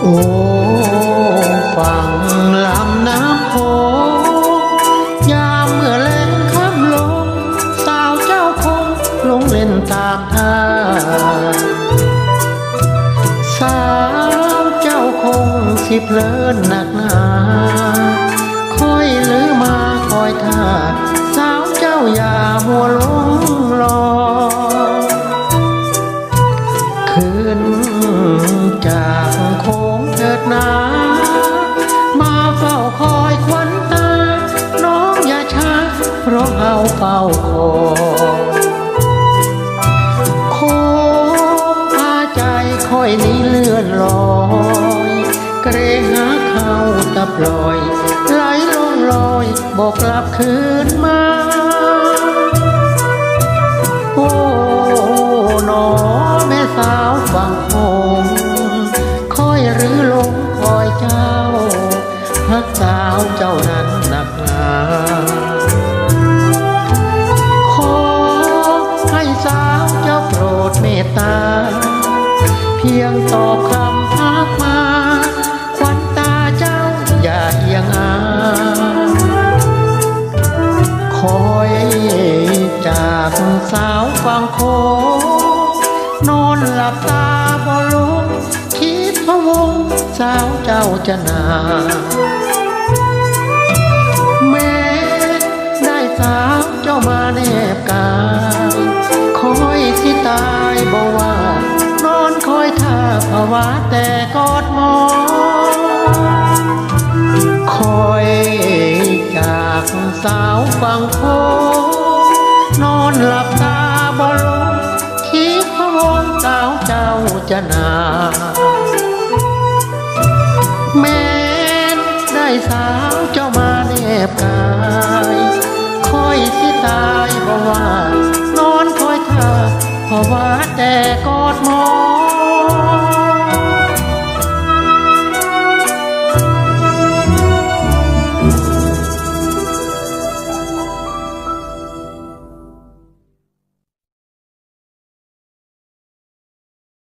โอ้ฝั่งลำน้ำโขงยามเมื่อแลงค่ำลงสาวเจ้าคงลงเล่นตามท่าสาวเจ้าคงสิเพลินหนักหนาคอยหรือมาคอยท่าสาวเจ้าอย่ามัวหลงรอคืนจากโค้งเถิดนามาเฝ้าคอยควันตาน้องอย่าช้าเพราะเอาเฝ้าคอยโค้งพาใจคอยนี้เลื่อนลอยเกรงหาเขาตะปล่อยไหลลงลอยบอกกลับคืนมาโอ้หนอแม่สาวฝั่งโค้งคอยหรือลงคอยเจ้าฮักสาวเจ้านั้นหนักหนาขอให้สาวเจ้าโปรดเมตตาเพียงตอบคำทักมาควันตาเจ้าอย่าเอียงอาคอยจากสาวฝั่งโค้งนอนหลับตาบ่ลุกคิดพะวงสาวเจ้าจะนาแม้ได้สาวเจ้ามาแนบกายคอยสิตายบ่ว่านอนคอยท่าภาวะแต่กอดมองคอยจากสาวฝั่งโค้งนอนหลับตาบ่ลงคิดพะวงสาวเจ้าจะนาแม้ได้สาวเจ้ามาแนบกายคอยสิตายบ่ว่านอนคอยท่าภาวะแต่กอดมอ